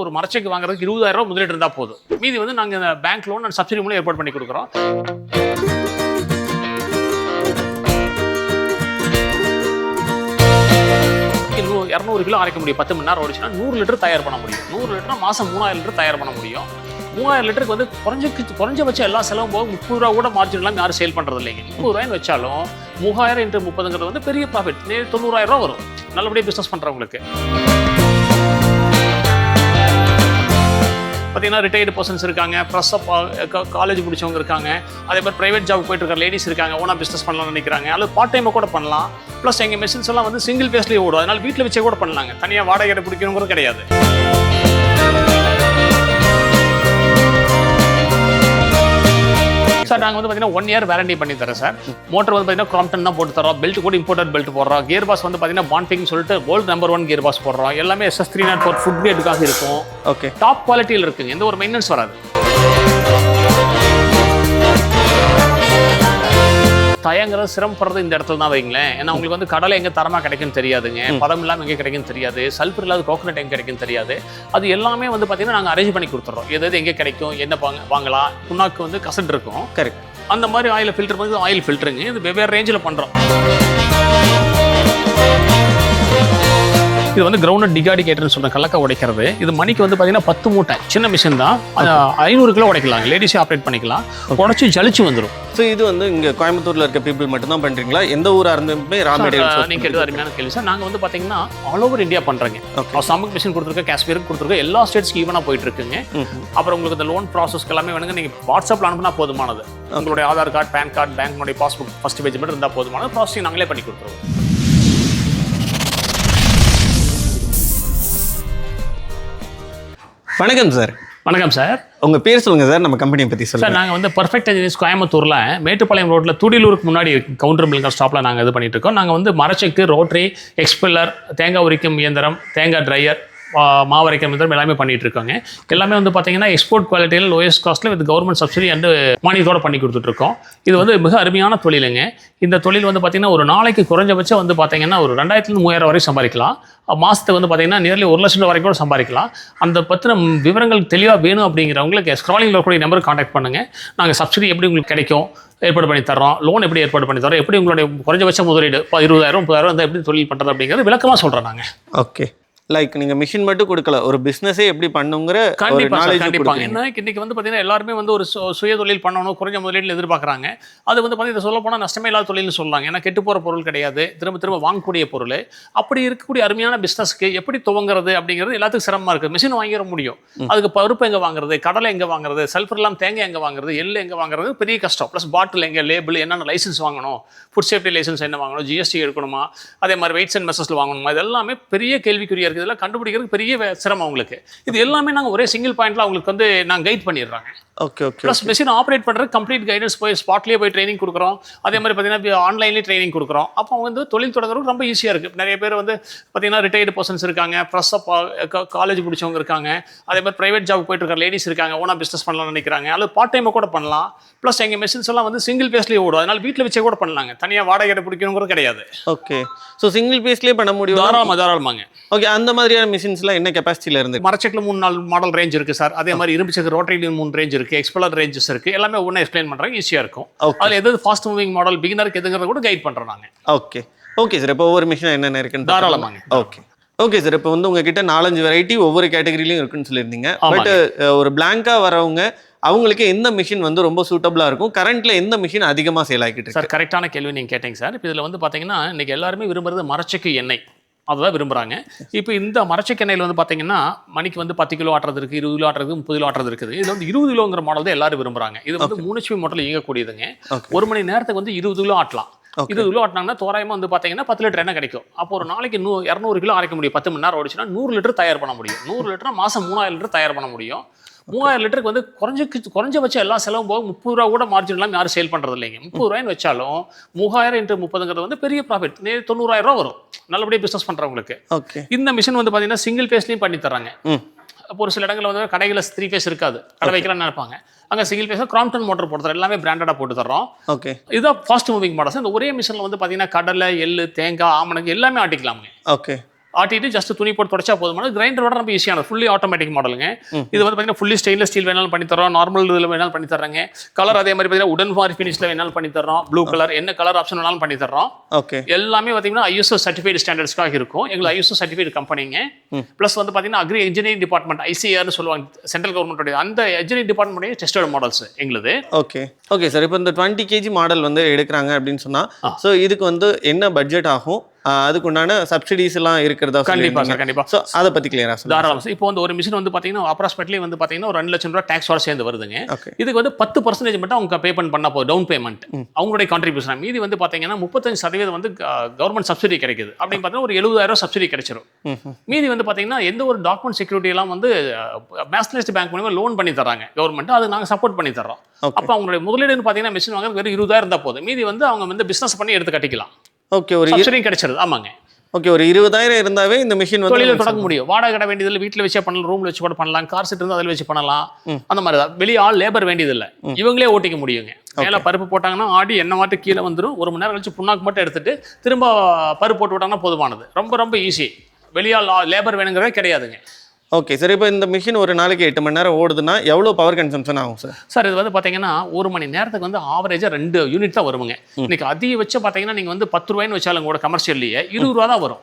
ஒரு மரச்செக்கு வாங்குறதுக்கு 20,000 ரூபாய் முதலீடு இருந்தால் போதும். மீதி வந்து நாங்கள் பேங்க் லோன் அண்ட் சப்சிடி மூலம் ஏற்பாடு பண்ணி கொடுக்குறோம். 200 கிலோ அரைக்க முடியும். 10 மணி நேரம் ஓடிச்சுன்னா 100 லிட்டர் தயார் பண்ண முடியும். 100 லிட்டர்னா மாதம் 3000 லிட்டர் தயார் பண்ண முடியும். 3000 லிட்டருக்கு வந்து குறைஞ்சபட்சம் எல்லா செலவும் போக 30 ரூபா கூட மார்ஜின் எல்லாம் யாரும் சேல் பண்ணுறது இல்லைங்க. 30 ரூபாய்னு வச்சாலும் 3000 × 30ங்கிறது வந்து பெரிய ப்ராஃபிட். 90,000 ரூபா வரும் நல்லபடியாக பிஸ்னஸ் பண்ணுறவங்களுக்கு. பார்த்தீங்கன்னா ரிட்டையர்டு பர்சன்ஸ் இருக்காங்க, ப்ளஸ் காலேஜ் முடிச்சவங்க இருக்காங்க, அதே மாதிரி ப்ரைவேட் ஜாப் போயிட்டு இருக்க லேடிஸ் இருக்காங்க, ஓனா பிஸ்னஸ் பண்ணலாம்னு நினைக்கிறாங்க. அல்லது பார்ட் டைமாக கூட பண்ணலாம். ப்ளஸ் எங்கள் மெஷின்ஸ் எல்லாம் வந்து சிங்கிள் பேஸ்லேயே ஓடும். அதனால் வீட்டில் வச்சே கூட பண்ணலாங்க. தனியாக வாடகை பிடிக்கணுங்கிறது கிடையாது. சார் நாங்கள் வந்து பார்த்தீங்கன்னா 1 year வாரண்டி பண்ணி தரேன் சார். மோட்டர் வந்து பார்த்தீங்கன்னா கிராம்ப்டன் தான் போட்டு தரோம். பெல்ட் கூட இம்போர்ட்டட் பெல்ட் போடுறோம். கியர் பாஸ் வந்து பார்த்தீங்கன்னா பான்பிங்னு சொல்லிட்டு வேர்ல்டு நம்பர் 1 கியர் பாஸ் போடுறோம். எல்லாமே SS 304 ஃபுட் கிரேடுக்காக இருக்கும். ஓகே, டாப் குவாலிட்டியில் இருக்குங்க. எந்த ஒரு மெயின்டெனன்ஸ் வராது. தயங்கிறது சிரமப்படுறது இந்த இடத்துல தான் வைங்களேன். ஏன்னா உங்களுக்கு வந்து கடலை எங்கே தரமாக கிடைக்குன்னு தெரியாதுங்க. பதம் இல்லாமல் எங்கே கிடைக்குன்னு தெரியாது. சல்ஃபர் இல்லாத கோகனட் எங்கே கிடைக்குன்னு தெரியாது. அது எல்லாமே வந்து பார்த்தீங்கன்னா நாங்கள் அரேஞ்ச் பண்ணி கொடுத்துட்றோம். எது எங்கே கிடைக்கும், என்ன வாங்கலாம். புண்ணாக்கு வந்து கசட் இருக்கும். கரெக்ட். அந்த மாதிரி ஆயில் ஃபில்டர் பண்ணி ஆயில் ஃபில்டருங்க. இது வெவ்வேறு ரேஞ்சில் பண்ணுறோம். இது வந்து கிரவுண்ட் டிகாடிகேட்டர்னு சொல்ற கலக்க உடைக்கிறது. இது மணிக்கு வந்து பார்த்தீங்கன்னா 10 மூட்டை. சின்ன மிஷின் தான். 500 கிலோ உடைக்கலாம். லேடிஸே ஆப்ரேட் பண்ணிக்கலாம். உடச்சி ஜலிச்சு வந்துடும். ஸோ இது வந்து இங்கே கோயம்புத்தூரில் இருக்க பீப்புள் மட்டும் தான் பண்ணுறீங்களா? எந்த ஊராக இருந்துமே ரா மெட்டீரியல்ஸ் நீங்கள் கேட்டது அருமையான கேள்வி சார். நாங்கள் வந்து பார்த்தீங்கன்னா ஆல் ஓவர் இந்தியா பண்ணுறோங்க. சாமுக்கு மிஷின் கொடுத்துருக்கோம், காஷ்மீருக்கு கொடுத்துருக்கோம். எல்லா ஸ்டேட்ஸ்க்கு ஈவனாக போயிட்டு இருக்குங்க. அப்புறம் உங்களுக்கு இந்த லோன் ப்ராசஸ்க்கு எல்லாமே வேணுங்க. நீங்கள் வாட்ஸ்அப்பில் அனுப்புனா போதுமானது. உங்களுடைய ஆதார் கார்டு, பேன் கார்டு, பேங்க்னுடைய பாஸ்புக் ஃபர்ஸ்ட் பேஜ் மட்டும் இருந்தால் போதுமானது. ப்ராசஸிங் நாங்களே பண்ணி கொடுத்துருவோம். வணக்கம் சார். வணக்கம் சார். உங்கள் பேர் சொல்லுங்கள் சார். நம்ம கம்பெனியை பற்றி சொல்லுங்கள் சார். நாங்கள் வந்து பர்ஃபெக்ட் என்ஜினியர்ஸ் கோயம்புத்தூரில் மேட்டுப்பாளையம் ரோட்டில் துடிலூருக்கு முன்னாடி கவுண்டர் மில்கர் ஸ்டாப்பில் நாங்கள் இது பண்ணிட்டு இருக்கோம். நாங்கள் வந்து மரச்செக்கு, ரோட்டரி, எக்ஸ்பெல்லர், தேங்காய் உரிக்கும் இயந்திரம், தேங்காய் ட்ரையர், மாவரைக்கும் இயந்திரம் எல்லாமே பண்ணிட்டு இருக்காங்க. எல்லாமே வந்து பார்த்தீங்கன்னா எக்ஸ்போர்ட் குவாலிட்டியில் லோயஸ்ட் காஸ்ட்டில் வித் கவர்மெண்ட் சப்சிடி அண்டு மானியத்தோடு பண்ணி கொடுத்துட்ருக்கோம். இது வந்து மிக அருமையான தொழிலுங்க. இந்த தொழில் வந்து பார்த்தீங்கன்னா ஒரு நாளைக்கு குறைஞ்சபட்சம் வந்து பார்த்தீங்கன்னா ஒரு 2000-3000 வரைக்கும் சம்பாதிக்கலாம். மாதத்துக்கு வந்து பார்த்தீங்கன்னா நியர்லி 1 லட்சம் ரூபா வரைக்கும் கூட சம்பாதிக்கலாம். அந்த பற்றின விவரங்கள் தெளிவாக வேணும் அப்படிங்கிறவங்களுக்கு ஸ்க்ராலிங்கில் இருக்கக்கூடிய நம்பருக்கு கான்டாக்ட் பண்ணுங்கள். நாங்கள் சப்சிடி எப்படி உங்களுக்கு கிடைக்கும் ஏற்பாடு பண்ணி தரோம், லோன் எப்படி ஏற்பாடு பண்ணி தரோம், எப்படி உங்களுடைய குறைஞ்சபட்ச முதலீடு 20,000 30,000 வந்து எப்படி தொழில் பண்ணுறது அப்படிங்கிறது விளக்கமாக சொல்கிறோம் நாங்கள். ஓகே, லைக் நீங்கள் மிஷின் மட்டும் கொடுக்கல, ஒரு பிஸ்னஸே எப்படி பண்ணுங்கிற கண்டிப்பாங்க. ஏன்னா இன்னைக்கு வந்து பார்த்தீங்கன்னா எல்லாருமே வந்து ஒரு சுய தொழில் பண்ணணும், குறைஞ்ச முதலீட்டில் எதிர்பார்க்குறாங்க. அது வந்து பார்த்தீங்கன்னா சொல்ல போனால் நஷ்டமே இல்லாத தொழில்னு சொல்லலாம். ஏன்னா கெட்டு போகிற பொருள் கிடையாது, திரும்ப வாங்கக்கூடிய பொருள். அப்படி இருக்கக்கூடிய அருமையான பிஸ்னஸ்க்கு எப்படி துவங்குறது அப்படிங்கிறது எல்லாத்துக்கும் சிரமமாக இருக்குது. மிஷின் வாங்கிட முடியும், அதுக்கு பருப்பு எங்கே வாங்குறது, கடலை எங்கே வாங்குறது, சல்ஃபர் இல்லாமல் தேங்காய் எங்கே வாங்குறது, எள்ளு எங்கே வாங்குறது, பெரிய கஷ்டம். ப்ளஸ் பாட்டில் எங்கே, லேபிள், என்னென்ன லைசன்ஸ் வாங்கணும், ஃபுட் சேஃப்டி லைசன்ஸ் என்ன வாங்கணும், GST எடுக்கணுமா, அதே மாதிரி வெயிட்ஸ் அண்ட் மெஷர்ஸில் வாங்கணுமா, இது எல்லாமே பெரிய கேள்விக்குறியாக இருக்குது. இதெல்லாம் கண்டுபிடிக்கிறதுக்கு பெரிய சிரமம் அவங்களுக்கு. இது எல்லாமே நாங்கள் ஒரே சிங்கிள் பாயிண்ட்ல அவங்களுக்கு வந்து நாங்கள் கைட் பண்ணிடுறாங்க. Okay okay. Plus machine operate பண்ணுறது கம்ப்ளீட் கைடன்ஸ் போய் ஸ்பாட்லேயே போய் ட்ரைனிங் கொடுக்குறோம். அதே மாதிரி பார்த்தீங்கன்னா ஆன்லைன்லேயே ட்ரைனிங் கொடுக்குறோம். அப்போ வந்து தொழில் தொடங்குறது ரொம்ப ஈஸியாக இருக்குது. நிறைய பேர் வந்து பார்த்தீங்கன்னா ரிட்டையர்டு பர்சன்ஸ் இருக்காங்க, ப்ளஸ் காலேஜ் முடிச்சவங்க இருக்காங்க, அதே மாதிரி ப்ரைவேட் ஜாப் போயிட்டு இருக்க லேடிஸ் இருக்காங்க, ஓனா பிஸ்னஸ் பண்ணலாம்னு நினைக்கிறாங்க. அல்லது பார்ட் டைமாக கூட பண்ணலாம். ப்ளஸ் எங்கள் மிஷின்ஸ் எல்லாம் வந்து சிங்கிள் பேஸ்லேயே ஓடும். அதனால் வீட்டில் வச்சே கூட பண்ணலாங்க. தனியாக வாடகை பிடிக்கணுங்கிறது கிடையாது. ஓகே, ஸோ சிங்கிள் பேஸ்லேயே பண்ண முடியும். தாராளமாங்க. ஓகே, அந்த மாதிரியான மிஷின்ஸ்லாம் என்ன கெப்பாசிட்டியில் இருந்து? மரச்செக்கில் 3-4 மாடல் ரேஞ்ச் இருக்குது சார். அதே மாதிரி இரும்பு செக்கு ரோட்டரியில் 3 ரேஞ்ச் இருக்குது, எக்ஸ்பெல்லர் ரேஞ்சஸ் இருக்குது. எல்லாமே ஒன்றா எக்ஸ்பிளைன் பண்ணுறாங்க, ஈஸியாக இருக்கும். அதில் எது ஃபாஸ்ட் மூவிங் மாடல் பிகினருக்கு எதுங்கிறத கூட கைட் பண்ணுறோம் நாங்கள். Okay okay sir. இப்போ ஒவ்வொரு மிஷின் என்னென்ன இருக்குன்னு தாராளமாங்க. Okay okay sir. இப்போ வந்து உங்ககிட்ட 4-5 வெரைட்டி ஒவ்வொரு கேட்டகரியிலையும் இருக்குன்னு சொல்லியிருந்தீங்க. பட் ஒரு பிளாங்காக வரவங்க அவங்களுக்கு எந்த மிஷின் வந்து ரொம்ப சூட்டபிளாக இருக்கும்? கரண்ட்ல எந்த மிஷின் அதிகமாக சேல் ஆகிட்டு சார்? கரெக்டான கேள்வி நீங்கள் கேட்டீங்க சார். இப்போ இதில் வந்து பார்த்தீங்கன்னா இன்றைக்கி எல்லாருமே விரும்புறது மரச்செக்கு எண்ணெய், அதுதான் விரும்புகிறாங்க. இப்போ இந்த மரச்செக்கு எண்ணெயில் வந்து பார்த்தீங்கன்னா மணிக்கு வந்து 10 கிலோ ஆட்டுறது இருக்குது, 20 கிலோ ஆட்டுறது, 30 கிலோ ஆட்டுறது இருக்குது. இது வந்து 20 கிலோங்கிற மாடல் தான் எல்லாரும் விரும்புகிறாங்க. இது வந்து 3 HP மோட்டரில் இயங்கக்கூடியதுங்க. 1 மணி நேரத்துக்கு வந்து 20 கிலோ ஆட்டலாம். 20 கிலோ ஆட்டினாங்கன்னா தோராயமாக வந்து பார்த்தீங்கன்னா 10 லிட்டர் எண்ணெய் கிடைக்கும். அப்போ ஒரு நாளைக்கு 200 கிலோ அரைக்க முடியும். 10 மணி நேரம் ஓடிச்சுன்னா 100 லிட்டர் தயார் பண்ண முடியும். 100 லிட்டர் மாதம் 3000 லிட்டர் தயார் பண்ண முடியும். 3000 லிட்டருக்கு வந்து குறைஞ்சபட்சம் எல்லா செலவும் போக 30 ரூபா கூட மார்ஜின் எல்லாம் யாரும் சேல் பண்ணுறது இல்லைங்க. 30 ரூபாய்னு வச்சாலும் 3000 × 30ங்கிறது வந்து பெரிய ப்ராஃபிட். 90,000 ரூபா வரும் நல்லபடியாக பிஸ்னஸ் பண்ணுறவங்களுக்கு. ஓகே, இந்த மிஷின் வந்து பார்த்தீங்கன்னா சிங்கிள் பேஸ்லையும் பண்ணி தராங்க. அப்போ ஒரு சில இடங்களில் வந்து கடைகளில் 3 பேஸ் இருக்காது, கடை வைக்கலாம்னு நினைப்பாங்க. அங்கே சிங்கிள் பேஸ் கிராம்ப்டன் மோட்டர் போட்டு தரோம். எல்லாமே பிராண்டடாக போட்டு தரோம். ஓகே, இதுதான் ஃபாஸ்ட் மூவிங் மாடல்ஸ். இந்த ஒரே மிஷினில் வந்து பார்த்தீங்கன்னா கடலை, எள்ளு, தேங்காய், ஆமணக்கு எல்லாமே ஆட்டிக்கலாமுங்க. ஓகே, ஆட்டிட்டு ஜஸ்ட் துணி போட்டு தொடச்சா போதுமான கிரைண்டரோட ரொம்ப ஈஸியான ஃபுல்லி ஆட்டோமேட்டிக் மாடலுங்க. இது வந்து பார்த்தீங்கன்னா ஃபுல்லி ஸ்டெயின்லெஸ் ஸ்டீல் வேணாலும் பண்ணி தரோம், நார்மல் இதில் வேணாலும் பண்ணி தர்றாங்க. கலர் அதே மாதிரி பார்த்தீங்கன்னா உடன் ஃபார் ஃபினிஷில் வேணாலும் பண்ணி தரோம், ப்ளூ கலர் என்ன கலர் ஆப்ஷன் வேணாலும் பண்ணி தரோம். ஓகே, எல்லாமே பார்த்தீங்கன்னா ஐஎஸ்ஓ சர்டிஃபைடு ஸ்டாண்டர்ட்ஸ்க்காக இருக்கும். எங்களுக்கு ஐஎஸ்ஓ சர்டிஃபைடு கம்பெனிங்க. ப்ளஸ் வந்து பார்த்தீங்கன்னா அக்ரி இன்ஜினியரிங் டிபார்ட்மெண்ட் ஐசிஆர்னு சொல்லுவாங்க, சென்ட்ரல் கவர்மெண்ட்டோட அந்த இன்ஜினியரிங் டிபார்ட்மெண்ட்டே டெஸ்டட் மாடல்ஸ் எங்களுது. Okay okay sir. இப்போ இந்த 20 kg மாடல் வந்து எடுக்கிறாங்க அப்படின்னு சொன்னால், ஸோ இதுக்கு வந்து என்ன பட்ஜெட் ஆகும், அதுக்குண்டான சப்சிடிஸ் எல்லாம் இருக்கிறதா? கண்டிப்பா சார், கண்டிப்பா. ஸோ அதை பற்றி கிளியரா சார். தாராளம் சார். இப்போ வந்து ஒரு மிஷின் வந்து பார்த்தீங்கன்னா அப்ராக்சிமேட்லி வந்து பார்த்தீங்கன்னா ஒரு 2 லட்சம் ரூபா டேக்ஸோட சேர்ந்து வருதுங்க. இதுக்கு வந்து 10% மட்டும் அவங்க பேமெண்ட் பண்ணா போதும், டவுன் பேமெண்ட் அவங்களுடைய கான்ட்ரிபியூஷன். மீதி வந்து பார்த்தீங்கன்னா 35% வந்து கவர்மெண்ட் சப்சிடி கிடைக்குது. அப்படின்னு பார்த்தீங்கன்னா ஒரு 70,000 சப்சிடி கிடைச்சிரும். மீதி வந்து பார்த்தீங்கன்னா எந்த ஒரு டாக்குமெண்ட் செக்யூரிட்டி எல்லாம் வந்து நேஷனலைஸ்ட் பேங்க் மூலமா லோன் பண்ணி தராங்க கவர்மெண்ட், அது நாங்கள் சப்போர்ட் பண்ணி தரோம். அப்போ அவங்களுடைய முதலீடுன்னு பார்த்தீங்கன்னா மிஷின் வாங்க வெறும் 20,000 இருந்தால் போதும். மீதி வந்து அவங்க வந்து பிசினஸ் பண்ணி எடுத்து கட்டிக்கலாம். ஓகே, ஒரு சப்சிடி கிடைச்சிருது. ஆமாங்க. ஓகே, ஒரு 20,000 இருந்தாவே இந்த மிஷின் வந்து தொழில தொடங்க முடியும். வாடகை கட்ட வேண்டியதில்லை, வீட்டில் வச்சே பண்ணலாம், ரூம்ல வச்சு கூட பண்ணலாம், கார் செட் இருந்தால் அதில் வச்சு பண்ணலாம். அந்த மாதிரி தான். வெளியே ஆள் லேபர் வேண்டியதில்லை, இவங்களே ஓட்டிக்க முடியுங்க. மேலே பருப்பு போட்டாங்கன்னா ஆடி எண்ணெய் மாட்டு கீழே வந்துடும். 1 மணி நேரம் கழிச்சு புண்ணாக்கு மட்டும் எடுத்துட்டு திரும்ப பருப்பு போட்டு விட்டாங்கன்னா போதுமானது. ரொம்ப ரொம்ப ஈஸி. வெளியால் லேபர் வேணுங்கிறதே கிடையாதுங்க. Okay sir. இப்போ இந்த மிஷின் ஒரு நாளைக்கு 8 மணி நேரம் ஓடுதுன்னா எவ்வளோ பவர் கன்சம்ஷன் ஆகும் சார்? சார் இது வந்து பார்த்தீங்கன்னா 1 மணி நேரத்துக்கு வந்து ஆவரேஜாக 2 யூனிட் தான் வருங்க. இன்னைக்கு அதிகபட்சம் பார்த்தீங்கன்னா நீங்கள் வந்து 10 ரூபாய்னு வச்சாலும் கூட கமர்ஷியல்லையே 20 ரூபா தான் வரும்.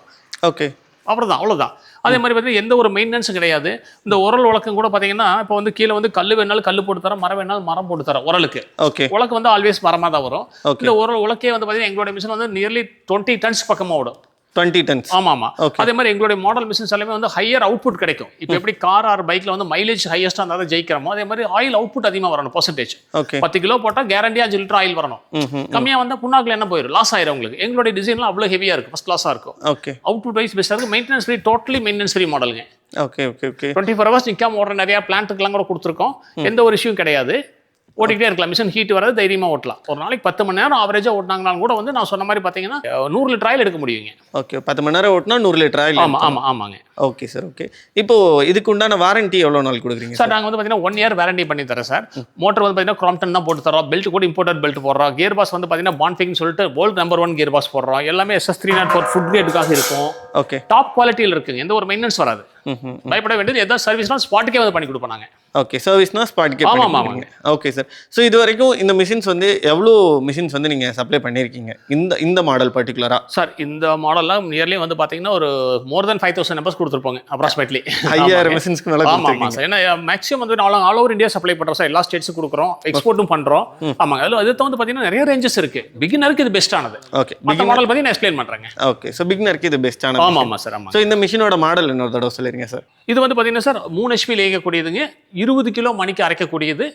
ஓகே, அவ்வளோதான். அதே மாதிரி பார்த்தீங்கன்னா எந்த ஒரு மெயின்டெனன்ஸும் கிடையாது. இந்த உரல் உலக்கம் கூட பார்த்தீங்கன்னா இப்போ வந்து கீழே வந்து கல் வேணாலும் கல் போட்டு தரோம், மரம் வேணாலும் மரம் போட்டு தரோம். உரலுக்கு ஓகே, உலக்கு வந்து ஆல்வேஸ் மரமாக தான் வரும். இந்த உரல் உலக்கே வந்து பார்த்தீங்கன்னா எங்களோட மிஷின் வந்து நியர்லி 20 டன்ஸ் பக்கமாக ஓடும். 20 tons. ஆமா. அதே மாதிரி எங்களுடைய மாடல் மிஷின்ஸ் எல்லாமே வந்து ஹையர் அவுட்புட் கிடைக்கும். இப்போ எப்படி கார் ஆர் பைக்ல வந்து மைலேஜ் ஹையஸ்டா இருந்தா தான் ஜெயிக்கிறோமோ, அதே மாதிரி ஆயில் அவுட்புட் அதிகமா வரணும். பர்சன்டேஜ் 10 கிலோ போட்டா கேரண்டியா 5 லிட்டர் ஆயில் வரணும். கம்மியா வந்தா புண்ணாக்குல என்ன போயிடும், லாஸ் ஆயிரும் உங்களுக்கு. எங்களுடைய டிசைன்லாம் அவ்வளவு ஹெவியா இருக்கும், ஃபர்ஸ்ட் கிளாஸா இருக்கும். ஓகே, அவுட்புட் வைஸ் பெஸ்டா இருக்கு. Maintenance free, totally maintenance free மாடலுங்க. ஓகே ஓகே ஓகே 24 hours நிக்காம ஓடுற நிறைய பிளான்ட்டுக்கெல்லாம் கூட கொடுத்துருக்கோம். எந்த ஒரு இஷ்யூ கிடையாது. ஓட்டிக்கிட்டே இருக்கலாம். மிஷின் ஹீட் வராது, தைரியமா ஓட்டலாம். ஒரு நாளைக்கு 10 மணி நேரம் ஆவரேஜா ஓட்டினாங்கனாலும் கூட வந்து நான் சொன்ன மாதிரி பார்த்தீங்கன்னா 100 லிட்டர் ஆயில் எடுக்க முடியுங்க. ஓகே, 10 மணி நேரம் ஓட்டினா 100 லிட்டர் ஆயில். ஆமாங்க. Okay sir. ஓகே, இப்போ இதுக்கு உண்டான வாரண்டி எவ்வளோ நாள் கொடுக்குறீங்க சார்? நாங்கள் வந்து பார்த்தீங்கன்னா 1 இயர் வாரண்டி பண்ணி தரேன் சார். மோட்டர் வந்து பார்த்தீங்கன்னா கிராம்ப்டன் தான் போட்டு தரோம். பெல்ட் கூட இம்போர்ட்டட் பெல்ட் போடுறோம். கியர் பாஸ் வந்து பார்த்தீங்கன்னா பான்ஃபிங்னு சொல்லிட்டு வேர்ல்ட் நம்பர் 1 கியர் பாஸ் போடுறோம். எல்லாமே SS304 ஃபுட் கிரேடுக்காக இருக்கும். ஓகே, டாப் குவாலிட்டியில் இருக்குங்க. எந்த ஒரு மெயின்டெனன்ஸ் வராது. பயப்பட வேண்டியது எதாவது சர்வீஸ்னா ஸ்பாட்டுக்கே வந்து பண்ணி கொடுப்போம் நாங்கள். ஓகே, சர்வீஸ்னா ஸ்பாட்டுக்கே. ஆமாங்க. Okay sir. ஸோ இது வரைக்கும் இந்த மிஷின்ஸ் வந்து எவ்வளோ மிஷின்ஸ் வந்து நீங்கள் சப்ளை பண்ணியிருக்கீங்க இந்த மாடல் பர்டிகுலராக? சார் இந்த மாடல்லாம் நியர்லி வந்து பார்த்தீங்கன்னா ஒரு மோர் தென் 5,000 நம்பர்ஸ் கொடுத்துருப்போங்க அப்ராக்சிமேட்லி. 5000 மிஷின்ஸ்க்கு மேலே. ஆமாம் சார். ஏன்னா மேக்ஸிமம் வந்து ஆல் ஓவர் இந்தியா சப்ளை பண்ணுறோம் சார். எல்லா ஸ்டேட்ஸுக்கும் கொடுக்குறோம், எக்ஸ்போர்ட்டும் பண்ணுறோம். ஆமாங்க. அதில் அது வந்து பார்த்தீங்கன்னா நிறைய ரேஞ்சஸ் இருக்கு. பிகினருக்கு இது பெஸ்ட்டானது. ஓகே, மற்ற மாடல் பற்றி நான் எக்ஸ்பிளைன் பண்ணுறேங்க. ஓகே, ஸோ பிகினருக்கு இது பெஸ்ட்டானது. ஆமாம் சார். ஆமாம். ஸோ இந்த மிஷினோட மாடல் இன்னொரு தடவை சொல்லிருங்க சார். இது வந்து பார்த்தீங்கன்னா சார் 3 HP இயங்கக்கூடியதுங்க. 20 கிலோ மணிக்கு அரைக்கக்கூடியது.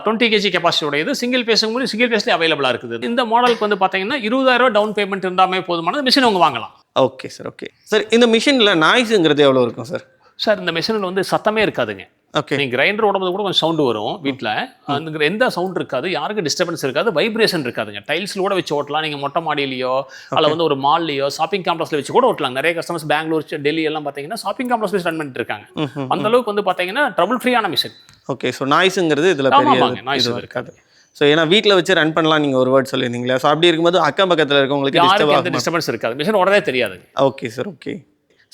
20 kg கெப்பாசிட்டி உடையது. சிங்கிள் பேஸ்லேயே அவைலபிளாக இருக்குது. இந்த மாடலுக்கு வந்து பார்த்தீங்கன்னா 20,000 டவுன் பேமெண்ட் இருந்தாமே போதுமானது. மிஷின் அவங்க வாங்கலாம். Okay sir. Okay sir. இந்த மிஷினில் நாய்ஸுங்கிறது எவ்வளோ இருக்கும் சார்? சார் இந்த மிஷினில் வந்து சத்தமே இருக்காதுங்க. ஓகே, நீங்கள் கிரைண்டர் ஓடும்போது கூட கொஞ்சம் சவுண்டு வரும் வீட்டில். அந்த எந்த சவுண்ட் இருக்காது, யாருக்கும் டிஸ்டர்பன்ஸ் இருக்காது, வைப்ரேஷன் இருக்காதுங்க. டைல்ஸில் கூட வச்சு ஓட்டலாம். நீங்கள் மொட்டை மாடியிலையோ அல்ல வந்து ஒரு மால்லையோ ஷாப்பிங் காம்ப்ளெக்ஸில் வச்சு கூட ஓட்டலாம். நிறைய கஸ்டமர்ஸ் பெங்களூர், டெல்லி எல்லாம் பார்த்தீங்கன்னா ஷாப்பிங் காம்ப்ளெக்ஸ் வச்சு ரன் பண்ணிட்டு இருக்காங்க. அந்த அளவுக்கு வந்து பார்த்தீங்கன்னா ட்ரபிள் ஃப்ரீயான மிஷின். ஓகே, ஸோ நாய்ஸுங்கிறது இதில் பெரிய நாய்ஸ் இருக்காது. ஸோ ஏன்னா வீட்டில் வச்சு ரன் பண்ணலாம் நீங்கள் ஒரு வேர்ட் சொல்லியிருந்தீங்களா? ஸோ அப்படி இருக்கும்போது அக்கம் பக்கத்தில் இருக்கவங்களுக்கு எந்த டிஸ்டர்பன்ஸ் இருக்காது. மிஷின் ஓடவே தெரியாது. Okay sir. ஓகே,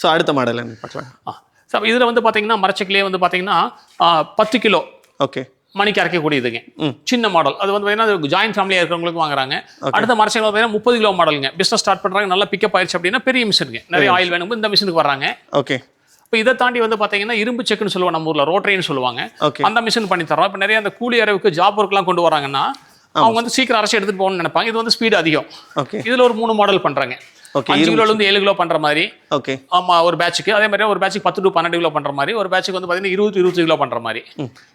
ஸோ அடுத்த மாடல் என்ன பார்க்கலாம்? சார் இதில் வந்து பார்த்தீங்கன்னா மரச்சக்கிலே வந்து பார்த்தீங்கன்னா 10 கிலோ ஓகே மணிக்கு அரைக்கக்கூடியதுங்க. சின்ன மாடல். அது வந்து பார்த்தீங்கன்னா ஜாயின்ட் ஃபேமிலியாக இருக்கிறவங்களுக்கு வாங்குறாங்க. அடுத்த மரச்சக்கில் பார்த்தீங்கன்னா 30 கிலோ மாடலுங்க. பிஸ்னஸ் ஸ்டார்ட் பண்ணுறாங்க, நல்லா பிக்கப் ஆயிடுச்சு அப்படின்னா பெரிய மிஷினுங்க. நிறைய ஆயில் வேணும், இந்த மிஷினுக்கு வர்றாங்க. ஓகே, இப்போ இதை தாண்டி வந்து பார்த்தீங்கன்னா இரும்பு செக்குன்னு சொல்லுவோம் நம்ம ஊரில், ரோட்டரின்னு சொல்லுவாங்க. அந்த மிஷின் பண்ணி தரோம். இப்போ நிறைய அந்த கூலி அறிவுக்கு ஜாப் ஒர்க்லாம் கொண்டு வராங்கன்னா அவங்க வந்து சீக்கிரம் அரைச்சி எடுத்துகிட்டு போகணும்னு நினைப்பாங்க. இது வந்து ஸ்பீடு அதிகம். ஓகே, இதில் ஒரு 3 மாடல் பண்ணுறாங்க. 5 கிலோலேருந்து 7 கிலோ பண்ணுற மாதிரி. ஓகே, ஆமாம். ஒரு பேட்சுக்கு அதே மாதிரி ஒரு பேட்சுக்கு 10 to 12 கிலோ பண்ணுற மாதிரி, ஒரு பேட்சுக்கு வந்து பார்த்தீங்கன்னா 20 கிலோ பண்ணுற மாதிரி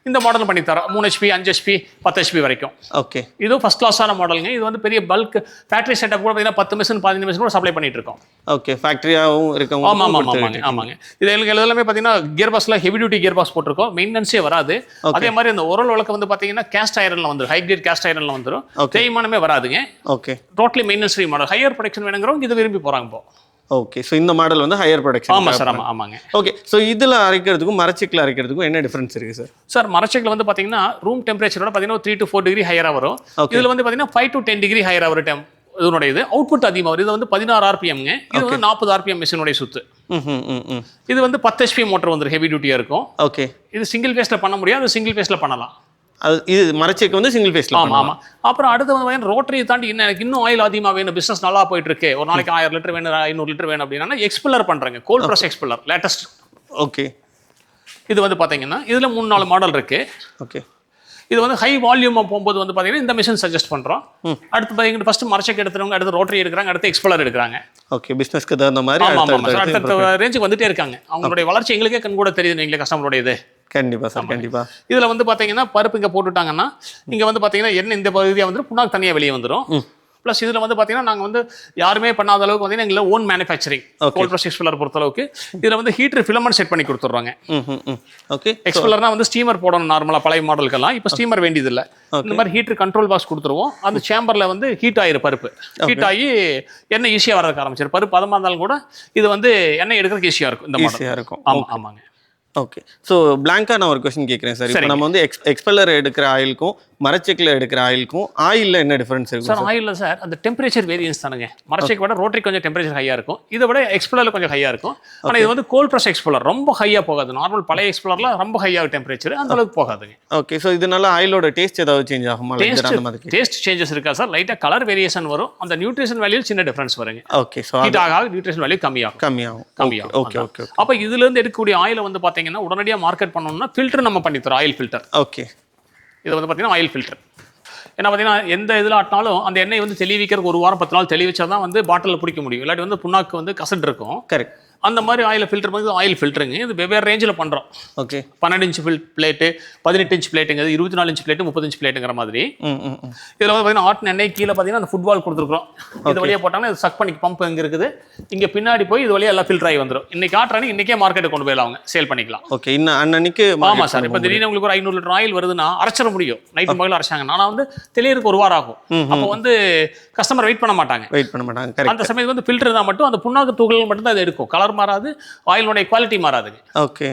இந்த மாடல் பண்ணி தரோம். 3 HP, 5 HP, 10 HP வரைக்கும். ஓகே, இது ஃபர்ஸ்ட் கிளாஸான மாடலுங்க. இது வந்து பெரிய பல்க் ஃபேக்டரி செட்டப் கூட பார்த்தீங்கன்னா 10 மிஷின் 15 மிஷின் கூட சப்ளை பண்ணிட்டு இருக்கோம். ஓகே, ஃபேக்டரியாகவும் இருக்கவங்க. ஆமாங்க. இது எல்லாமே பார்த்தீங்கன்னா கியர் பாக்ஸில் ஹெவி டியூட்டி கியர் பாக்ஸ் போட்டிருக்கோம். மெயின்டெனன்ஸே வராது. அதே மாதிரி இந்த உரல் உலக்க வந்து பார்த்தீங்கன்னா கேஸ்ட் ஐரனில் வந்துடும், ஹை கிரேட் கேஸ்ட் ஐரனில் வந்துடும். தேய்மானமே வராதுங்க. Okay, totally maintenance free model. Higher production வேணுங்கிறவங்க இது விரும்பி போகிறாங்க இப்போ. ஓகே, ஸோ இந்த மாடல் வந்து ஹையர் ப்ரொடக்ஷன். ஆமாம் சார். ஆமாங்க. ஓகே, ஸோ இதில் அரைக்கிறதுக்கும் மரச்செக்கில் அரைக்கிறதுக்கும் என்ன டிஃபரன்ஸ் இருக்குது சார்? சார் மரச்செக்கில் வந்து பார்த்தீங்கன்னா ரூம் டெம்பரேச்சரோட பார்த்தீங்கன்னா 3 to 4 டிகிரி ஹையராக வரும். இதில் வந்து பார்த்தீங்கன்னா 5 to 10 டிகிரி ஹையராக வரும் இதனுடைய இது அவுட்புட் அதிகமாக வரும். இது வந்து 16 ஆர்பிஎம்ங்க, இது வந்து 40 ஆர்பிஎம் மிஷினுடைய சுத்து. இது வந்து 10 HP மோட்டர் வந்துடும், ஹெவி டியூட்டியாக இருக்கும். ஓகே, இது சிங்கிள் ஃபேஸில் பண்ண முடியாது, அது சிங்கிள் ஃபேஸில் பண்ணலாம். அது இது மரச்செக்கு வந்து சிங்கிள் ஃபேஸில். ஆமாம். அப்புறம் அடுத்து வந்து ரோட்டரியை தாண்டி இன்னும் எனக்கு இன்னும் ஆயில் அதிகமாக வேணும், பிஸ்னஸ் நல்லா போயிட்டு இருக்கு, ஒரு நாளைக்கு 1000 லிட்டர் வேணும், 500 லிட்டர் வேணும் அப்படின்னா எக்ஸ்பெல்லர் பண்ணுறாங்க. Gold press expeller latest. Okay, இது வந்து பார்த்தீங்கன்னா இதில் 3-4 மாடல் இருக்கு. ஓகே, இது வந்து ஹை வால்யூமாக போகும்போது வந்து பார்த்தீங்கன்னா இந்த மிஷின் சஜஸ்ட் பண்ணுறோம். அடுத்து பார்த்தீங்கன்னா ஃபர்ஸ்ட் மரச்செக்கு எடுத்துறவங்க அடுத்து ரோட்டரி எடுக்கிறாங்க, அடுத்து எக்ஸ்பெல்லர் எடுக்கிறாங்க. ஓகே, பிஸ்னஸ்க்கு தகுந்த மாதிரி அடுத்த ரேஞ்சுக்கு வந்துட்டே இருக்காங்க. அவங்களுடைய வளர்ச்சி எங்களுக்கே கண் கூட தெரியுது, எங்களுக்கு கஸ்டமருடைய இது. கண்டிப்பாக சார், கண்டிப்பாக. இதில் வந்து பார்த்தீங்கன்னா பருப்பு இங்கே போட்டுட்டாங்கன்னா இங்கே வந்து பார்த்தீங்கன்னா எண்ணெய் இந்த பகுதியாக வந்துடும், புண்ணாக்கு தனியாக வெளியே வந்துடும். ப்ளஸ் இதில் வந்து பார்த்தீங்கன்னா நாங்கள் வந்து யாருமே பண்ணாத அளவுக்கு பார்த்தீங்கன்னா எங்களை own manufacturing gold press expeller பொறுத்தளவுக்கு இதில் வந்து ஹீட்டர் ஃபிலமெண்ட் செட் பண்ணி கொடுத்துட்றாங்க. ஓகே, எக்ஸ்பெல்லர்னா வந்து ஸ்டீமர் போடணும் நார்மலாக பழைய மாடலுக்கெல்லாம். இப்போ ஸ்டீமர் வேண்டியதில்லை. இந்த மாதிரி ஹீட்டர் கண்ட்ரோல் பாக்ஸ் கொடுத்துருவோம். அந்த சேம்பரில் வந்து ஹீட் ஆகிரு பருப்பு, ஹீட் ஆகி எண்ணெய் ஈஸியாக வரதுக்கு ஆரம்பிச்சிரு. பருப்பு பதமாக இருந்தாலும் கூட இது வந்து எண்ணெய் எடுக்கிறதுக்கு ஈஸியாக இருக்கும். இந்த மாதிரி இருக்கும். ஆமாங்க. ஓகே, ஸோ பிளாங்காக நான் ஒரு கொஸ்டின் கேட்குறேன் சார். இப்போ நம்ம வந்து எக்ஸ்பெல்லர் எடுக்கிற ஆயிலுக்கும் மரச்செக்கில் எடுக்கிற ஆயிலுக்கும் ஆயிலில் என்ன டிஃபரன்ஸ் இருக்கும் சார்? ஆயிலில் சார் அந்த டெம்பரேச்சர் வேரியன்ஸ் தானுங்க. மரச்செக்கு விட ரோட்டரி கொஞ்சம் டெம்பரேச்சர் ஹையாக இருக்கும், இதை விட எக்ஸ்பெல்லரில் கொஞ்சம் ஹையாக இருக்கும். ஆனால் இது வந்து கோல்ட் ப்ரெஸ் எக்ஸ்பெல்லர் ரொம்ப ஹையாக போகாது. நார்மல் பழைய எக்ஸ்பெல்லர்லாம் ரொம்ப ஹையாக டெம்பரேச்சர் அந்த அளவுக்கு போகாதுங்க. ஓகே, ஸோ இதனால ஆயிலோட டேஸ்ட் ஏதாவது சேஞ்ச் ஆகுமா? டேஸ்ட் சேஞ்சஸ் இருக்கா சார்? லைட்டாக கலர் வேரியேஷன் வரும். அந்த நியூட்ரிஷன் வேல்யூ சின்ன டிஃபரன்ஸ் வருங்க. ஓகே, ஸோ ஹீட் ஆக நியூட்ரிஷன் வேல்யூ கம்மியாகும். Okay okay. அப்போ இதுலேருந்து எடுக்கக்கூடிய ஆயிலை வந்து பார்த்தீங்கன்னா உடனடியாக மார்க்கெட் பண்ணணும்னா ஃபில்டர் நம்ம பண்ணி தரோம், ஆயில் ஃபில்டர். ஓகே, இது வந்து பார்த்தீங்கன்னா ஆயில் ஃபில்டர். ஏன்னா பார்த்தீங்கன்னா எந்த இதில் ஆட்டினாலும் அந்த எண்ணெய் வந்து தெளிவிக்கிறதுக்கு 1 வாரம் 10 நாள் தெளிவிச்சா தான் வந்து பாட்டிலில் பிடிக்க முடியும். இல்லாட்டி வந்து புண்ணாக்கு வந்து கசட் இருக்கும். கரெக்ட். அந்த மாதிரி ஆயில் ஃபில்டர் பண்ணி ஆயில் ஃபில்டருங்க. இது வெவ்வேறு ரேஞ்சில் பண்ணுறோம். ஓகே, 12 இன்ச் பிளேட்டு, 18 இன்ச் பிளேட்டுங்க, 24 இன்ச் பிளேட்டு, 30 இன்ச் பிளேட்டுங்கிற மாதிரி. இதில் வந்து பார்த்தீங்கன்னா ஆட்டின எண்ணெய் கீழே பார்த்தீங்கன்னா அந்த ஃபுட்பால் கொடுத்துருக்கோம். இது வழியாக போட்டாங்கன்னா இது சக் பண்ணி பம்ப் எங்கே இருக்குது இங்கே பின்னாடி போய் இது வழியாக எல்லாம் ஃபில்டர் ஆகி வந்துடும். இன்னைக்கு ஆட்டுறாங்க, இன்னைக்கே மார்க்கெட்டுக்கு கொண்டு போயிடலாம், அவங்க சேல் பண்ணிக்கலாம். ஓகே, இன்னும் அன்னைக்கு. ஆமாம் சார். இப்போ திடீர்னு உங்களுக்கு ஒரு 500 லிட்டர் ஆயில் வருதுன்னா அரைச்சிட முடியும். நைட்டு மகளில் அரைச்சாங்க, ஆனால் வந்து தெளியறதுக்கு 1 வாரம் ஆகும். அப்போ வந்து கஸ்டமர் வெயிட் பண்ண மாட்டாங்க. அந்த சமயத்துக்கு வந்து ஃபில்டர் தான் மட்டும் அந்த புண்ணாக்கு துகள்கள் மட்டும் தான் அது எடுக்கும். கலர் மாறாது, ஆயிலோட குவாலிட்டி மாறாதுங்க. Okay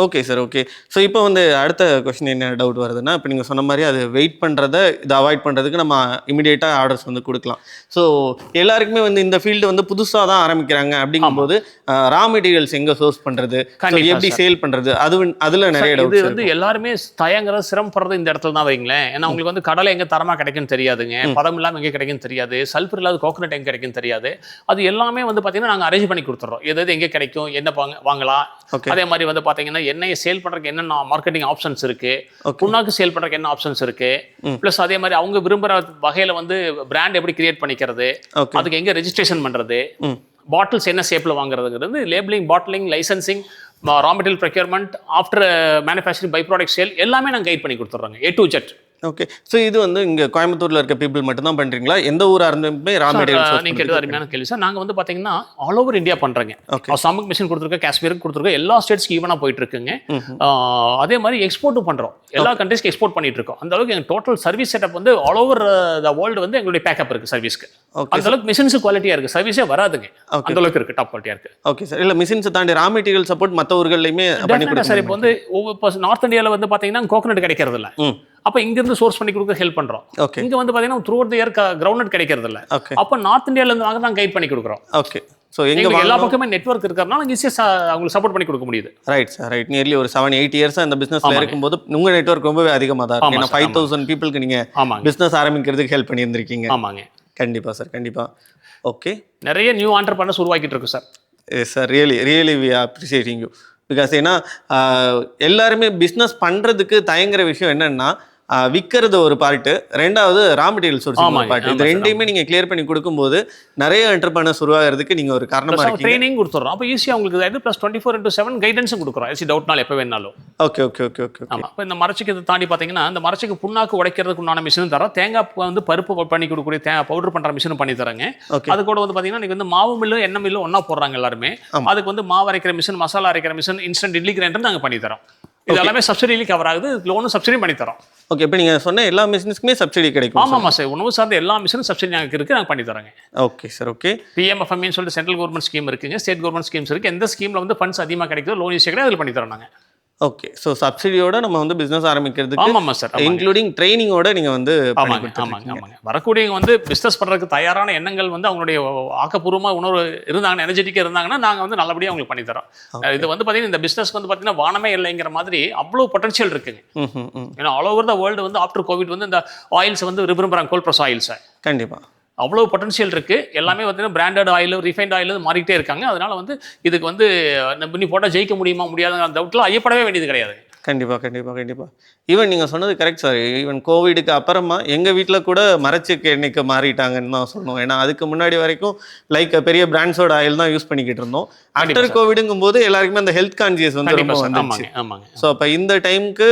okay sir. Okay, so இப்போ வந்து அடுத்த கொஸ்டின் என்ன டவுட் வருதுன்னா, இப்போ நீங்கள் சொன்ன மாதிரி அது வெயிட் பண்ணுறதை இதை அவாய்ட் பண்ணுறதுக்கு நம்ம இமீடியட்டாக ஆர்டர்ஸ் வந்து கொடுக்கலாம். ஸோ எல்லாருக்குமே வந்து இந்த ஃபீல்டு வந்து புதுசாக தான் ஆரம்பிக்கிறாங்க. அப்படிங்கும்போது ரா மெட்டீரியல்ஸ் எங்கே சோர்ஸ் பண்ணுறது, எப்படி சேல் பண்ணுறது, அதில் நிறைய டவுட். இது வந்து எல்லாருமே தயங்குறது சிரமப்படுறது இந்த இடத்துல தான் வைங்களேன். ஏன்னா உங்களுக்கு வந்து கடலை எங்கே தரமாக கிடைக்குன்னு தெரியாதுங்க, பதம் இல்லாமல் எங்கே கிடைக்குன்னு தெரியாது, சல்ஃபர் இல்லாத கோகனட் எங்கே கிடைக்குன்னு தெரியாது. அது எல்லாமே வந்து பார்த்தீங்கன்னா நாங்கள் அரேஞ்ச் பண்ணி கொடுத்துட்றோம். எது எங்கே கிடைக்கும், என்ன வாங்கலாம். அதே மாதிரி வந்து பார்த்தீங்கன்னா எண்ணெயை சேல் பண்றதுக்கு என்னென்ன மார்க்கெட்டிங் ஆப்ஷன்ஸ் இருக்கு, புண்ணாக்கு சேல் பண்றதுக்கு என்ன ஆப்ஷன்ஸ் இருக்கு, பிளஸ் அதே மாதிரி அவங்க விரும்புற வகையில வந்து பிராண்ட் எப்படி கிரியேட் பண்ணிக்கிறது, அதுக்கு எங்க ரெஜிஸ்ட்ரேஷன் பண்றது, பாட்டில்ஸ் என்ன ஷேப்ல வாங்குறதுங்கிறது, labelling, bottling, licensing, raw material procurement, after manufacturing, by product sale எல்லாமே நாங்கள் கைட் பண்ணி கொடுத்துட்றோங்க, A to Z. Okay, so இது வந்து இங்கே கோயம்புத்தூரில் இருக்க பீப்புள் மட்டும் தான் பண்ணுறீங்களா? எந்த ஊராக இருந்துமே ரா மெட்டீரியல்ஸ்? நீங்கள் கேட்டது அருமையான கேள்வி சார். நாங்கள் வந்து பார்த்தீங்கன்னா ஆல் ஓவர் இந்தியா பண்ணுறேங்க. அசாமுக்கு மிஷின் கொடுத்துருக்கோம், காஷ்மீருக்கு கொடுத்துருக்கோம், எல்லா ஸ்டேட்ஸ்க்கு ஈவனாக போயிட்டு இருக்குங்க. அதே மாதிரி எக்ஸ்போர்ட்டும் பண்ணுறோம், எல்லா கண்ட்ரீஸ்க்கு எக்ஸ்போர்ட் பண்ணிட்டு இருக்கோம். அந்த அளவுக்கு எங்கள் டோட்டல் சர்வீஸ் செட்டப் வந்து ஆல் ஓவர் த வேர்ல்டு வந்து எங்களுடைய பேக்கப் இருக்குது சர்வீஸ்க்கு. அந்த அளவுக்கு மிஷின்ஸ் குவாலிட்டியாக இருக்குது, சர்வீஸே வராதுங்க, அந்த அளவுக்கு இருக்குது, டாப் குவாலிட்டியாக இருக்குது. Okay sir. இல்லை மிஷின்ஸை தாண்டி ரா மெட்டீரியல் சப்போர்ட் மற்ற ஊர்களையுமே சார். இப்போ வந்து நார்த் இந்தியாவில் வந்து பார்த்தீங்கன்னா கோகனட் கிடைக்கிறது இல்லை, அப்போ இங்கிருந்து சோர்ஸ் பண்ணி கொடுக்க ஹெல்ப் பண்றோம். இங்க வந்து பாத்தீங்கன்னா through out the year ground கிடைக்கிறது இல்ல, அப்போ நார்த் இந்தியால இருந்து வாங்க நாங்க கைட் பண்ணி கொடுக்குறோம். ஓகே, ஸோ எங்க எல்லா பக்கமே நெட்வொர்க் இருக்கிறதுனால ஈஸியா அவங்களுக்கு சப்போர்ட் பண்ணி கொடுக்க முடியுது. Right sir, right. நியர்லி ஒரு 7-8 இயர்ஸா இந்த பிசினஸ்ல இருக்கும்போது உங்க நெட்வொர்க் ரொம்பவே அதிகமாக தான் இருக்கு. ஏன்னா 5000 பீப்புளுக்கு நீங்க பிசினஸ் ஆரம்பிக்கிறதுக்கு ஹெல்ப் பண்ணி இருந்திருக்கீங்க. ஆமாங்க, கண்டிப்பா சார், கண்டிப்பா. ஓகே, நிறைய நியூ ஆண்டர்பிரனர்ஸ் உருவாக்கிட்டு இருக்கு sir. Yes sir, really we are appreciating you. Because ஏன்னா எல்லாருமே பிஸ்னஸ் பண்ணுறதுக்கு தயங்குற விஷயம் என்னன்னா, விற்கிறது ஒரு பார்ட்டு, ரெண்டாவது ரா மெட்டீரியல் சோர்சிங் ஒரு பார்ட். இது ரெண்டையுமே நீங்க கிளியர் பண்ணி கொடுக்கும்போது நிறைய என்டர்பிரனர்ஸ் உருவாகிறதுக்கு நீங்க ஒரு காரணமா இருக்கீங்க. ட்ரைனிங் கொடுத்துறோம், அப்போ ஈஸியா உங்களுக்கு இது ப்ளஸ் 24/7 கைடன்ஸும் கொடுக்குறோம். ஏசி டவுட்னால எப்போ வேணாலும். Okay okay okay okay. ஆமா, இப்போ இந்த மரச்செக்கு இதை தாண்டி பார்த்தீங்கன்னா இந்த மரச்செக்கு புண்ணாக்கு உடைக்கிறதுக்கு உண்டான மிஷினும் தரோம், தேங்காய் வந்து பருப்பு பண்ணி கொடுக்கக்கூடிய பவுடர் பண்ற மிஷினும் பண்ணி தராங்க. அது கூட வந்து பார்த்தீங்கன்னா நீங்க வந்து மாவு மில்லு எண்ணெய் மில்லு ஒன்னா போடுறாங்க எல்லாருமே. அதுக்கு வந்து மாவு அரைக்கிற மிஷின், மசாலா அரைக்கிற மிஷின், இன்ஸ்டன்ட் இட்லி கிரைண்டர் நாங்கள் பண்ணி தரோம். இது எல்லாமே சப்சிடியில கவர் ஆகுது, லோனும் சப்சிடி பண்ணி தரோம். ஓகே, இப்போ நீங்க சொன்ன எல்லா மிஷின்ஸ்க்குமே சப்சிடி கிடைக்கும்? ஆமாம் சார், உணவு சார்ந்த எல்லா மிஷினும் சப்சிடி நாங்கள் இருக்கு, நாங்கள் பண்ணி தரோங்க. Okay sir. ஓகே, PMFMன்னு சொல்லிட்டு சென்ட்ரல் கவர்மெண்ட் ஸ்கீம் இருக்குங்க, ஸ்டேட் கவர்மெண்ட் ஸ்கீம்ஸ் இருக்கு. எந்த ஸ்கீம்ல வந்து ஃபண்ட்ஸ் அதிகமாக கிடைக்குதோ, லோன் ஈஸியாக கிடையாது, அதில் பண்ணி தரோம் நாங்கள். ஓகே. ஸோ சப்சிடியோட நம்ம வந்து பிஸ்னஸ் ஆரம்பிக்கிறதுக்கு ஆமாம் சார், இன்க்ளூடிங் ட்ரைனிங்கோட நீங்கள் வந்து ஆமாங்க. வரக்கூடியவங்க வந்து பிஸ்னஸ் பண்ணுறதுக்கு தயாரான எண்ணங்கள் வந்து அவங்களுடைய ஆக்கப்பூர்வமாக உணர்வு இருந்தாங்கன்னா, எனர்ஜெட்டிக்காக இருந்தாங்கன்னா நாங்கள் வந்து நல்லபடியாக அவங்களுக்கு பண்ணித்தரோம். இது வந்து பார்த்தீங்கன்னா இந்த பிஸ்னஸ்க்கு வந்து பார்த்தீங்கன்னா வானமே இல்லைங்கிற மாதிரி அவ்வளோ பொட்டன்ஷியல் இருக்குங்க. ஏன்னா ஆல் ஓவர் த வேர்ல்டு வந்து ஆஃப்டர் கோவிட் வந்து இந்த ஆயில்ஸ் வந்து விரும்புகிறாங்க, கோல்ட் ப்ரெஸ் ஆயில்ஸை. கண்டிப்பாக அவ்வளோ பொட்டன்ஷியல் இருக்குது. எல்லாமே பார்த்தீங்கன்னா பிராண்டட் ஆயில், ரிஃபைண்ட் ஆயில் மாறிக்கிட்டே இருக்காங்க. அதனால வந்து இதுக்கு வந்து நீ போட்டால் ஜெயிக்க முடியுமா முடியாத அந்த டவுட்லாம் ஐயப்படவே வேண்டியது கிடையாது. கண்டிப்பாக. ஈவன் நீங்கள் சொன்னது கரெக்ட் சார். ஈவன் கோவிடுக்கு அப்புறமா எங்கள் வீட்டில் கூட மரச்செக்கு எண்ணெய்க்கு மாறிட்டாங்கன்னு தான் சொல்லணும். ஏன்னா அதுக்கு முன்னாடி வரைக்கும் லைக் பெரிய பிராண்ட்ஸோட ஆயில் தான் யூஸ் பண்ணிக்கிட்டு இருந்தோம். ஆஃப்டர் கோவிடுங்கும் போது எல்லாருக்குமே அந்த ஹெல்த் கான்சியஸ் வந்து ரொம்ப வந்துச்சு. ஸோ அப்போ இந்த டைமுக்கு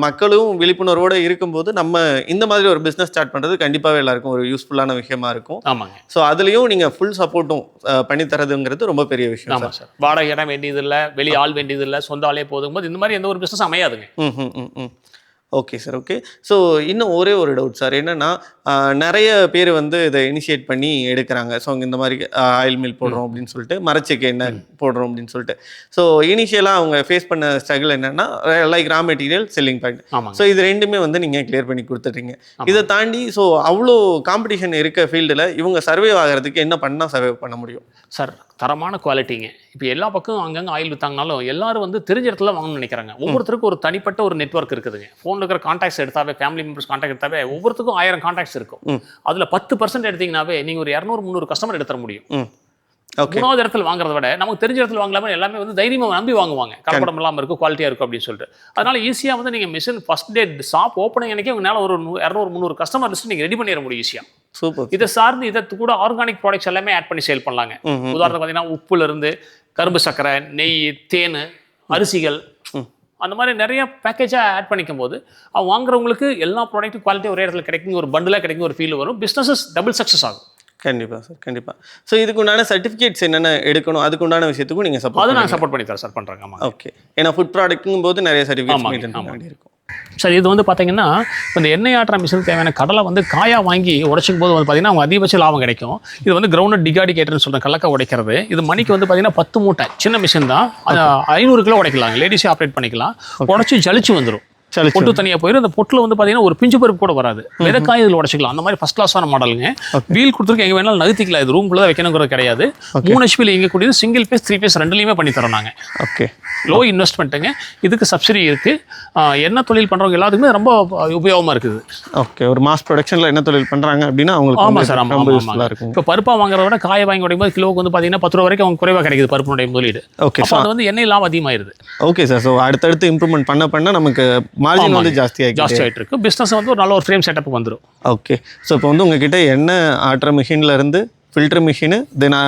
மக்களும் விழிப்புணர்வோடு இருக்கும்போது நம்ம இந்த மாதிரி ஒரு பிஸ்னஸ் ஸ்டார்ட் பண்ணுறது கண்டிப்பாகவே எல்லாருக்கும் ஒரு யூஸ்ஃபுல்லான விஷயமா இருக்கும். ஆமாங்க. ஸோ அதுலேயும் நீங்கள் ஃபுல் சப்போர்ட்டும் பண்ணி தரதுங்கிறது ரொம்ப பெரிய விஷயம். ஆமாம் சார். வாடகை இடம் வேண்டியதில்லை, வெளியே ஆள் வேண்டியதில்லை, சொந்த ஆளே போதும்போது இந்த மாதிரி எந்த ஒரு பிஸ்னஸ் அமையாதுங்க. Okay sir. ஓகே. ஸோ இன்னும் ஒரே ஒரு டவுட் சார். என்னென்னா நிறைய பேர் வந்து இதை இனிஷியேட் பண்ணி எடுக்கிறாங்க. ஸோ இந்த மாதிரி ஆயில் மில் போடுறோம் அப்படின்னு சொல்லிட்டு, மரச்செக்கு எண்ணெய் போடுறோம் அப்படின்னு சொல்லிட்டு. ஸோ இனிஷியலாக அவங்க ஃபேஸ் பண்ண ஸ்ட்ரகிள் என்னென்னா like raw material, selling point. So இது ரெண்டுமே வந்து நீங்கள் கிளியர் பண்ணி கொடுத்துட்றீங்க. இதை தாண்டி ஸோ அவ்வளோ காம்படிஷன் இருக்க ஃபீல்டில் இவங்க சர்வே ஆகிறதுக்கு என்ன பண்ணால் சர்வே பண்ண முடியும் சார்? தரமான குவாலிட்டிங்க. இப்போ எல்லா பக்கம் அங்கங்கே ஆயில் விற்றாங்கனாலும் எல்லாரும் வந்து தெரிஞ்ச இடத்துல வாங்கணும்னு நினைக்கிறாங்க. ஒவ்வொருத்தருக்கும் ஒரு தனிப்பட்ட ஒரு நெட்வொர்க் இருக்குதுங்க. ஃபோனில் இருக்கிற கான்டாக்ட்ஸ் எடுத்தாவே, ஃபேமிலி மெம்பர்ஸ் கான்டாக்ட் எடுத்தாவே ஒவ்வொருத்துக்கும் 1000 கான்டாக்ட்ஸ் இருக்கும். அதில் 10% எடுத்தீங்கன்னாவே நீங்கள் ஒரு 200-300 கஸ்டமர் எடுத்துற முடியும். மூணாவது இடத்துல வாங்குறத விட நமக்கு தெரிஞ்ச இடத்துல வாங்கலாமே எல்லாமே வந்து தைரியமாக நம்பி வாங்குவாங்க. கலப்படம் இல்லாமல் இருக்கும், குவாலிட்டியாக இருக்கும் அப்படின்னு சொல்லிட்டு. அதனால ஈஸியாக வந்து நீங்கள் machine first day shop opening அன்றைக்கி உங்களால் ஒரு 200-300 கஸ்டமர் லிஸ்ட் நீங்கள் ரெடி பண்ணிட முடியும் ஈஸியாக. சூப்பர். இதை சார்ந்து இதை கூட ஆர்கானிக் ப்ராடக்ட்ஸ் எல்லாமே ஆட் பண்ணி சேல் பண்ணலாங்க. உதாரணத்துக்கு பார்த்தீங்கன்னா உப்புலேருந்து கரும்பு சர்க்கரை, நெய், தேன், அரிசிகள், அந்த மாதிரி நிறைய பேக்கேஜாக ஆட் பண்ணிக்கும் போது அவங்க வாங்குறவங்களுக்கு எல்லா ப்ராடக்ட்டும் குவாலிட்டி ஒரே இடத்துல கிடைக்கும், ஒரு பண்டிலாக கிடைக்கும், ஒரு ஃபீல் வரும். பிஸ்னஸஸ் டபுள் சக்ஸஸ் ஆகும். கண்டிப்பாக சார், கண்டிப்பாக. ஸோ இதுக்கு உண்டான சர்டிஃபிகேட்ஸ் என்னென்ன எடுக்கணும், அதுக்கு உண்டான விஷயத்துக்கும் நீங்கள் சப்போர்ட் அதை நான் சப்போர்ட் பண்ணி தரேன் சார், பண்ணுறாங்க. ஆமாம். ஓகே. ஏன்னா ஃபுட் ப்ராடக்ட்டுங்கும் போது நிறைய சர்டிஃபிகேட்ஸ் இருக்கும். சார் இது வந்து பார்த்தீங்கன்னா இந்த எண்ணெய் ஆட்டுற மிஷினுக்கு தேவையான கடலை வந்து காயாக வாங்கி உடைச்சிக்கும் போது வந்து பார்த்தீங்கன்னா அவங்க அதிகபட்ச லாபம் கிடைக்கும். இது வந்து கிரவுண்ட் டிகாடிகேட்டர்னு சொல்கிறேன், கலக்க உடைக்கிறது. இது மணிக்கு வந்து பார்த்தீங்கன்னா 10 மூட்டை, சின்ன மிஷின் தான், 500 கிலோ உடைக்கலாம். லேடிஸே ஆப்ரேட் பண்ணிக்கலாம். உடச்சி ஜலிச்சு வந்துடும். பொட்டு தனியாக போயிடும். அந்த பொட்டில் வந்து பார்த்தீங்கன்னா ஒரு பிஞ்சு பருப்பு கூட வராது. விதக்காய் இதில் உடச்சிக்கலாம். அந்த மாதிரி ஃபஸ்ட் கிளாஸான மாடலுங்க. வீல் கொடுத்துருக்கு, எங்கே வேணாலும் நகர்த்திக்கலாம். இது ரூம்குள்ளே வைக்கணுங்கிறது கிடையாது. 3 HP இயங்கக்கூடியது, சிங்கிள் பேஸ், 3 பேஸ் ரெண்டுலையுமே பண்ணி தரோம் நாங்கள். ஓகே. லோ இன்வெஸ்ட்மெண்ட்டுங்க. இதுக்கு சப்சிடி இருக்குது. என்ன தொழில் பண்ணுறவங்க எல்லாத்துக்குமே ரொம்ப உபயோகமாக இருக்குது. ஓகே. ஒரு மாஸ் ப்ரொடக்ஷனில் என்ன தொழில் பண்ணுறாங்க அப்படின்னா அவங்களுக்கு ஆமாம் சார், ரொம்ப யூஸ்ஃபுல்லாக இருக்கும். இப்போ பருப்பாக வாங்குறத விட காயை வாங்கி உடையும் போது கிலோவுக்கு வந்து பார்த்தீங்கன்னா 10 ரூபா வரைக்கும் அவங்க குறைவாக கிடைக்குது பருப்புனுடைய முதலீடு. ஓகே. அப்போ அது வந்து எண்ணெய் லாபம் அதிகமாகிடுது. Okay sir. ஸோ அடுத்தடுத்து இம்ப்ரூவ்மெண்ட் பண்ண நமக்கு மார்ஜின் வந்து ஜாஸ்தி ஆகிட்டு இருக்கு. பிஸ்னஸ் வந்து ஒரு நல்ல ஒரு ஃப்ரேம் செட்டப் வந்துடும். ஓகே. ஸோ இப்போ வந்து உங்ககிட்ட எண்ணெய் ஆட்டுற மிஷின்ல இருந்து ஃபில்டர் மிஷினு, தென்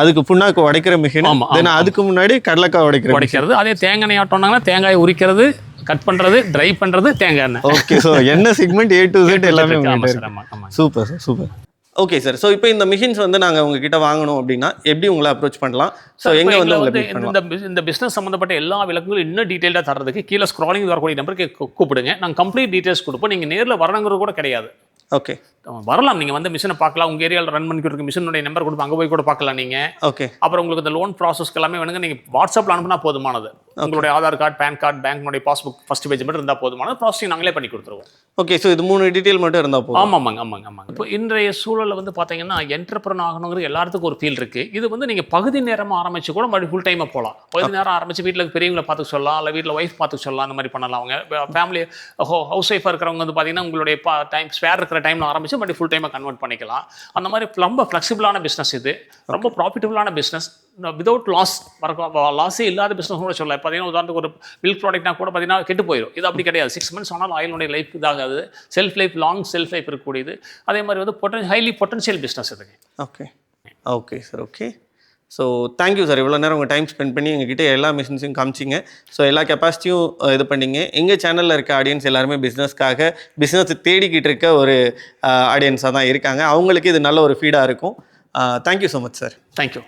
அதுக்கு புண்ணாக்கு உடைக்கிற மிஷின், தென் அதுக்கு முன்னாடி கடலைக்காய் உடைக்கிறது, அதே தேங்காய் ஆட்டோம்னாங்கன்னா தேங்காயை உரிக்கிறது, கட் பண்ணுறது, ட்ரை பண்ணுறது, தேங்காய் எண்ணெய். ஓகே. ஸோ எண்ணெய் செக்மெண்ட் A to Z எல்லாமே super sir, super. Okay sir. So இப்போ இந்த மிஷின்ஸ் வந்து நாங்கள் உங்ககிட்ட வாங்கணும் அப்படின்னா எப்படி உங்களை அப்ரோச் பண்ணலாம்? ஸோ எங்கே வந்து இந்த பிஸ்னஸ் சம்மந்தப்பட்ட எல்லா விளக்கங்களும் இன்னும் டீட்டெயிலாக தரதுக்கு கீழே ஸ்க்ராலிங் வரக்கூடிய நம்பருக்கு கூப்பிடுங்க. நாங்கள் கம்ப்ளீட் டீட்டெயில்ஸ் கொடுப்போம். நீங்கள் நேரில் வரணுங்கிறது கூட கிடையாது. ஓகே. வரலாம், நீங்கள் வந்து மிஷினை பார்க்கலாம். உங்கள் ஏரியாவில் ரன் பண்ணிக்கிட்டு இருக்க மிஷினுடைய நம்பர் கொடுப்போம், அங்கே போய் கூட பார்க்கலாம் நீங்கள். ஓகே. அப்புறம் உங்களுக்கு இந்த லோன் ப்ராசஸ்க்கு எல்லாமே வேணுங்க, நீங்கள் வாட்ஸ்அப்பில் அனுப்புனா போதுமானது. உங்களுடைய ஆதார் கார்டு, பேன் கார்டு, பேங்க்னுடைய பாஸ்புக் ஃபர்ஸ்ட் பேஜ் மட்டும் இருந்தால் போதுமானது. ப்ராசஸிங் நாங்களே பண்ணி கொடுத்துருவோம். ஓகே. ஸோ இது 3 டீட்டெயில் மட்டும் இருந்தால் போதும். ஆமாம். இப்போ இன்றைய சூழலில் வந்து பார்த்தீங்கன்னா என்டர்பிரனர் ஆகணுங்கிறது எல்லாத்துக்கும் ஒரு ஃபீல் இருக்குது. இது வந்து நீங்கள் பகுதி நேரமாக ஆரம்பிச்சு கூட மறுபடியும் ஃபுல் டைமாக போகலாம். பகுதி நேரம் ஆரம்பிச்சு வீட்டில் பெரியவங்களை பார்த்து சொல்லலாம், இல்லை வீட்டில் ஒய்ஃப் பார்த்து சொல்லலாம். அந்த மாதிரி பண்ணலாம். அவங்க ஃபேமிலி ஹவுஸ் ஒய்ஃபாக இருக்கிறவங்க வந்து பார்த்தீங்கன்னா உங்களுடைய டைம் ஸ்பேர் இருக்கிற டைமில் ஆரம்பிச்சு மறுபடியும் ஃபுல் டைமாக கன்வெர்ட் பண்ணிக்கலாம். அந்த மாதிரி ரொம்ப ஃப்ளெக்சிபிளான பிஸ்னஸ் இது, ரொம்ப ப்ராஃபிட்டபிளான பிஸ்னஸ், விதவுட் லாஸே இல்லாத பிஸ்னஸ் கூட சொல்லலாம். பார்த்தீங்கன்னா உதாரணத்துக்கு ஒரு மில்க் ப்ராடக்ட்னா கூட பார்த்தீங்கன்னா கெட்டு போயிடும். இது அப்படி கிடையாது. 6 months ஆனாலும் ஆயிலுடைய லைஃப் இதாகாது. Shelf life, long shelf life இருக்கக்கூடியது. அதே மாதிரி வந்து ஹைலி பொட்டன்ஷியல் பிஸ்னஸ் இதுங்க. Okay sir. Okay. So thank you sir. இவ்வளோ நேரம் உங்கள் டைம் ஸ்பெண்ட் பண்ணி எங்ககிட்ட எல்லா மிஷின்ஸையும் காமிச்சிங்க. ஸோ எல்லா கெப்பாசிட்டியும் இது பண்ணிங்க. எங்கள் சேனலில் இருக்க ஆடியன்ஸ் எல்லாருமே பிஸ்னஸ் தேடிக்கிட்டு இருக்க ஒரு ஆடியன்ஸாக தான் இருக்காங்க. அவங்களுக்கு இது நல்ல ஒரு ஃபீடாக இருக்கும். Thank you so much sir. Thank you.